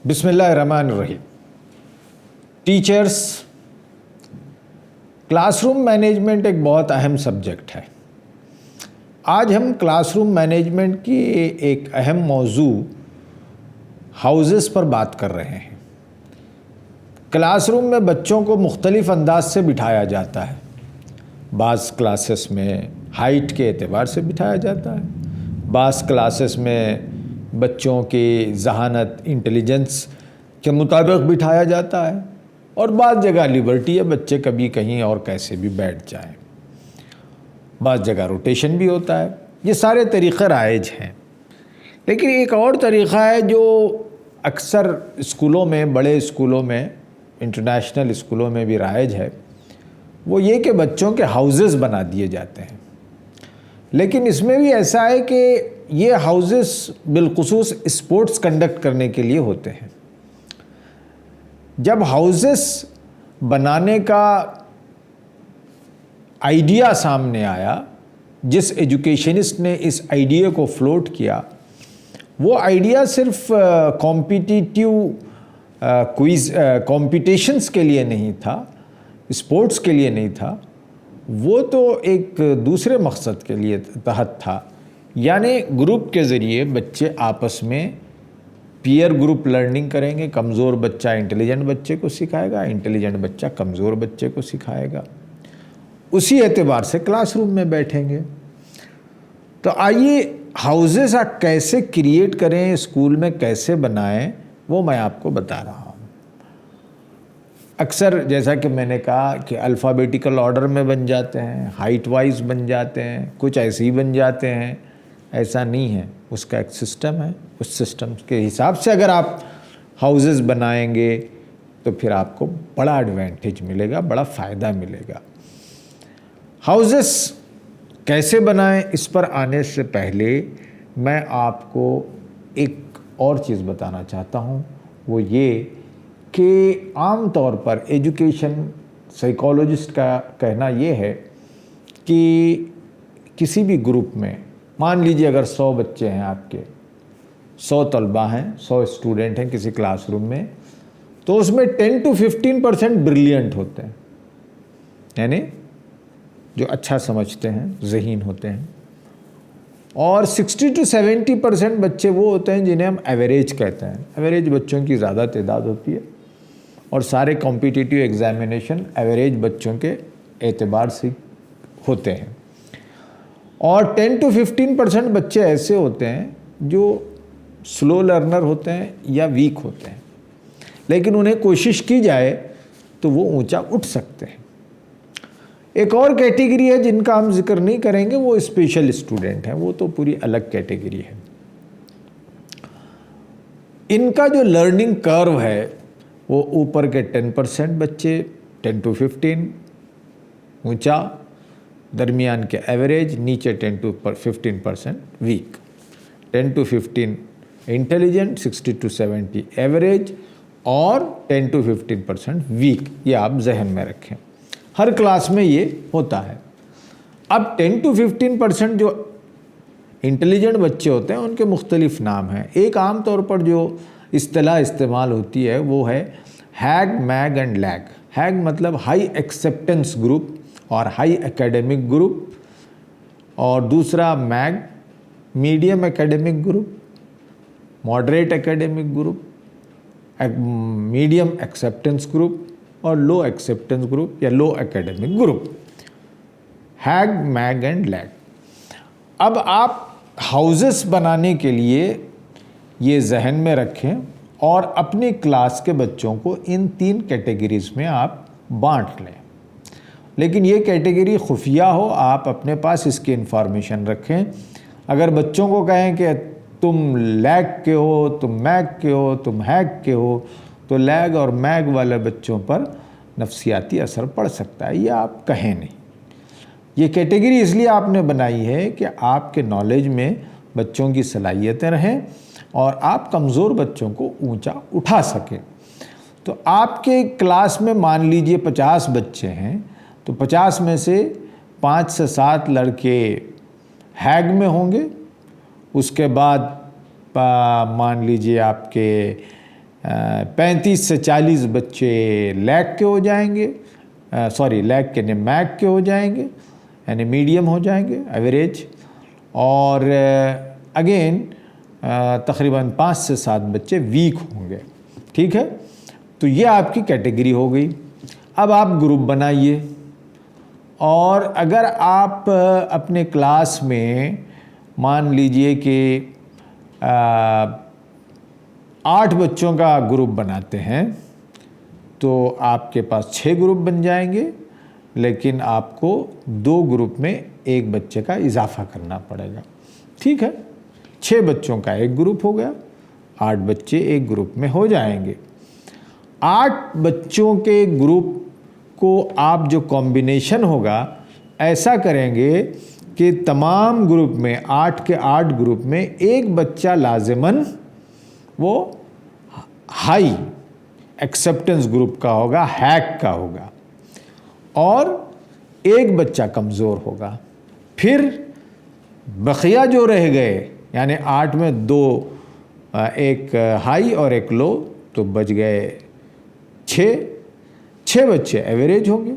بسم اللہ الرحمن الرحیم. ٹیچرز، کلاس روم مینجمنٹ ایک بہت اہم سبجیکٹ ہے. آج ہم کلاس روم مینجمنٹ کی ایک اہم موضوع ہاؤزز پر بات کر رہے ہیں. کلاس روم میں بچوں کو مختلف انداز سے بٹھایا جاتا ہے. بعض کلاسز میں ہائٹ کے اعتبار سے بٹھایا جاتا ہے، بعض کلاسز میں بچوں کی ذہانت انٹیلیجنس کے مطابق بٹھایا جاتا ہے، اور بعض جگہ لیبرٹی ہے، بچے کبھی کہیں اور کیسے بھی بیٹھ جائیں. بعض جگہ روٹیشن بھی ہوتا ہے. یہ سارے طریقے رائج ہیں. لیکن ایک اور طریقہ ہے جو اکثر اسکولوں میں، بڑے اسکولوں میں، انٹرنیشنل اسکولوں میں بھی رائج ہے، وہ یہ کہ بچوں کے ہاؤزز بنا دیے جاتے ہیں. لیکن اس میں بھی ایسا ہے کہ یہ ہاؤزز بالخصوص اسپورٹس کنڈکٹ کرنے کے لیے ہوتے ہیں. جب ہاؤزز بنانے کا آئیڈیا سامنے آیا، جس ایجوکیشنسٹ نے اس آئیڈیا کو فلوٹ کیا، وہ آئیڈیا صرف کمپیٹیٹیو کمپٹیشنس کے لیے نہیں تھا، اسپورٹس کے لیے نہیں تھا، وہ تو ایک دوسرے مقصد کے لیے تحت تھا. یعنی گروپ کے ذریعے بچے آپس میں پیئر گروپ لرننگ کریں گے. کمزور بچہ انٹیلیجنٹ بچے کو سکھائے گا، انٹیلیجنٹ بچہ کمزور بچے کو سکھائے گا. اسی اعتبار سے کلاس روم میں بیٹھیں گے. تو آئیے ہاؤزز آپ کیسے کریٹ کریں، اسکول میں کیسے بنائیں، وہ میں آپ کو بتا رہا ہوں. اکثر جیسا کہ میں نے کہا کہ الفابیٹیکل آرڈر میں بن جاتے ہیں، ہائٹ وائز بن جاتے ہیں، کچھ ایسے ہی بن جاتے ہیں. ایسا نہیں ہے، اس کا ایک سسٹم ہے. اس سسٹم کے حساب سے اگر آپ ہاؤزز بنائیں گے تو پھر آپ کو بڑا ایڈوانٹیج ملے گا، بڑا فائدہ ملے گا. ہاؤزز کیسے بنائیں، اس پر آنے سے پہلے میں آپ کو ایک اور چیز بتانا چاہتا ہوں. وہ یہ کہ عام طور پر ایجوکیشن سائیکالوجسٹ کا کہنا یہ ہے کہ کسی بھی گروپ میں، مان لیجیے اگر 100 بچے ہیں، آپ کے 100 طلباء ہیں، 100 اسٹوڈنٹ ہیں کسی کلاس روم میں، تو اس میں 10 to 15% بریلینٹ ہوتے ہیں، یعنی جو اچھا سمجھتے ہیں، ذہین ہوتے ہیں. اور 60 to 70% بچے وہ ہوتے ہیں جنہیں ہم ایوریج کہتے ہیں. ایوریج بچوں کی زیادہ تعداد ہوتی ہے، اور سارے کمپیٹیٹیو ایگزامینیشن ایوریج بچوں کے اعتبار سے ہوتے ہیں. اور 10 to 15% بچے ایسے ہوتے ہیں جو سلو لرنر ہوتے ہیں یا ویک ہوتے ہیں، لیکن انہیں کوشش کی جائے تو وہ اونچا اٹھ سکتے ہیں. ایک اور کیٹیگری ہے جن کا ہم ذکر نہیں کریں گے، وہ اسپیشل اسٹوڈنٹ ہیں. وہ تو پوری الگ کیٹیگری ہے. ان کا جو لرننگ کرو ہے وہ اوپر کے 10% بچے، 10 to 15 اونچا، درمیان کے ایوریج، نیچے 10 to 15% weak. 10 to 15 intelligent, 60 to 70 average, اور 10 to 15% ویک. یہ آپ ذہن میں رکھیں، ہر کلاس میں یہ ہوتا ہے. اب 10 to 15% جو انٹیلیجنٹ بچے ہوتے ہیں ان کے مختلف نام ہیں. ایک عام طور پر جو اصطلاح استعمال ہوتی ہے وہ ہے HAG, MAG and LAG. HAG مطلب ہائی ایکسیپٹنس گروپ اور ہائی اکیڈمک گروپ، اور دوسرا MAG medium academic group, moderate academic group, medium acceptance group, اور لو ایکسیپٹنس گروپ یا low academic group. HAG, MAG and LAG. اب آپ houses بنانے کے لیے یہ ذہن میں رکھیں اور اپنی کلاس کے بچوں کو ان 3 کیٹیگریز میں آپ بانٹ لیں. لیکن یہ کیٹیگری خفیہ ہو، آپ اپنے پاس اس کی انفارمیشن رکھیں. اگر بچوں کو کہیں کہ تم لیگ کے ہو، تم میگ کے ہو، تم ہیگ کے ہو، تو لیگ اور میگ والے بچوں پر نفسیاتی اثر پڑ سکتا ہے. یہ آپ کہیں نہیں. یہ کیٹیگری اس لیے آپ نے بنائی ہے کہ آپ کے نالج میں بچوں کی صلاحیتیں رہیں اور آپ کمزور بچوں کو اونچا اٹھا سکیں. تو آپ کے کلاس میں مان لیجئے 50 بچے ہیں، تو 50 میں سے 5 سے 7 لڑکے ہیگ میں ہوں گے. اس کے بعد مان لیجئے آپ کے 35 سے 40 بچے لیک کے ہو جائیں گے، لیک کے نہیں میک کے ہو جائیں گے، یعنی میڈیم ہو جائیں گے ایوریج، اور اگین تقریباً 5 سے 7 بچے ویک ہوں گے. ٹھیک ہے، تو یہ آپ کی کیٹیگری ہو گئی. اب آپ گروپ بنائیے، اور اگر آپ اپنے کلاس میں مان لیجئے کہ 8 بچوں کا گروپ بناتے ہیں تو آپ کے پاس 6 گروپ بن جائیں گے، لیکن آپ کو 2 گروپ میں 1 بچے کا اضافہ کرنا پڑے گا. ٹھیک ہے، 6 بچوں کا 1 گروپ ہو گیا، 8 بچے 1 گروپ میں ہو جائیں گے. 8 بچوں کے گروپ کو آپ جو کمبینیشن ہوگا ایسا کریں گے کہ تمام گروپ میں 8 کے 8 گروپ میں 1 بچہ لازماً وہ ہائی ایکسیپٹنس گروپ کا ہوگا، ہیک کا ہوگا، اور 1 بچہ کمزور ہوگا. پھر بقیہ جو رہ گئے، یعنی 8 میں 2 ایک ہائی اور 1 لو، تو بچ گئے 6 بچے ایوریج ہوں گے.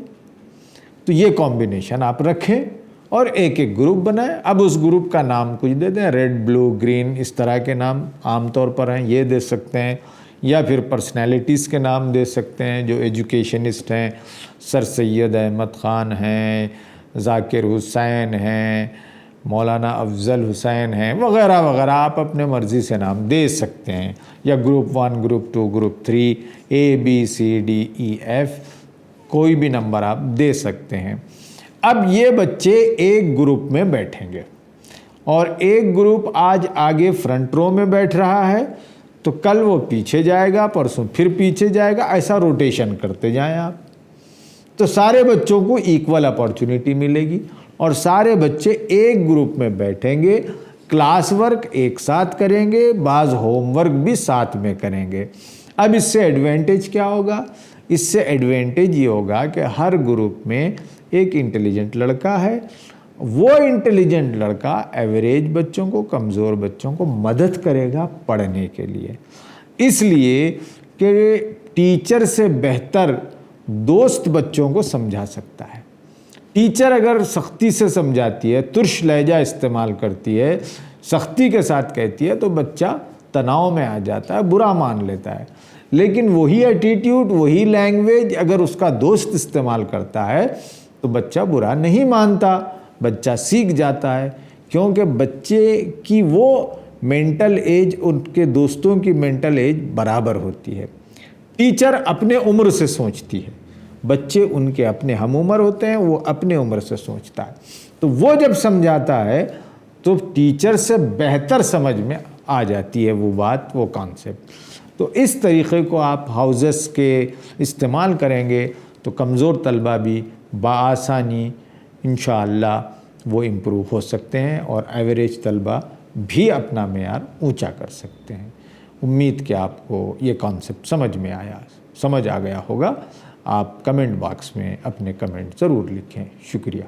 تو یہ کمبینیشن آپ رکھیں اور ایک گروپ بنائیں. اب اس گروپ کا نام کچھ دے دیں، ریڈ، بلو، گرین، اس طرح کے نام عام طور پر ہیں، یہ دے سکتے ہیں، یا پھر پرسنالٹیز کے نام دے سکتے ہیں جو ایجوکیشنسٹ ہیں. سر سید احمد خان ہیں، ذاکر حسین ہیں، مولانا افضل حسین ہیں، وغیرہ وغیرہ. آپ اپنے مرضی سے نام دے سکتے ہیں، یا گروپ 1، گروپ 2، گروپ 3، ABCDEF، کوئی بھی نمبر آپ دے سکتے ہیں. اب یہ بچے ایک گروپ میں بیٹھیں گے، اور ایک گروپ آج آگے فرنٹ رو میں بیٹھ رہا ہے تو کل وہ پیچھے جائے گا، پرسوں پھر پیچھے جائے گا، ایسا روٹیشن کرتے جائیں آپ. تو سارے بچوں کو ایکول اپارچونٹی ملے گی، اور سارے بچے ایک گروپ میں بیٹھیں گے، کلاس ورک ایک ساتھ کریں گے، بعض ہوم ورک بھی ساتھ میں کریں گے. اب اس سے ایڈوانٹیج کیا ہوگا؟ اس سے ایڈوانٹیج یہ ہوگا کہ ہر گروپ میں ایک انٹیلیجنٹ لڑکا ہے. وہ انٹیلیجنٹ لڑکا ایوریج بچوں کو، کمزور بچوں کو مدد کرے گا پڑھنے کے لیے، اس لیے کہ ٹیچر سے بہتر دوست بچوں کو سمجھا سکتا ہے. ٹیچر اگر سختی سے سمجھاتی ہے، ترش لہجہ استعمال کرتی ہے، سختی کے ساتھ کہتی ہے، تو بچہ تناؤ میں آ جاتا ہے، برا مان لیتا ہے. لیکن وہی ایٹیٹیوڈ، وہی لینگویج اگر اس کا دوست استعمال کرتا ہے تو بچہ برا نہیں مانتا، بچہ سیکھ جاتا ہے. کیونکہ بچے کی وہ مینٹل ایج ان کے دوستوں کی مینٹل ایج برابر ہوتی ہے. ٹیچر اپنے عمر سے سوچتی ہے، بچے ان کے اپنے ہم عمر ہوتے ہیں، وہ اپنے عمر سے سوچتا ہے. تو وہ جب سمجھاتا ہے تو ٹیچر سے بہتر سمجھ میں آ جاتی ہے وہ بات، وہ کانسیپٹ. تو اس طریقے کو آپ ہاؤزز کے استعمال کریں گے تو کمزور طلبہ بھی بآسانی انشاءاللہ وہ امپروو ہو سکتے ہیں، اور ایوریج طلبہ بھی اپنا معیار اونچا کر سکتے ہیں. امید کہ آپ کو یہ کانسیپٹ سمجھ آ گیا ہوگا. آپ کمنٹ باکس میں اپنے کمنٹ ضرور لکھیں. شکریہ.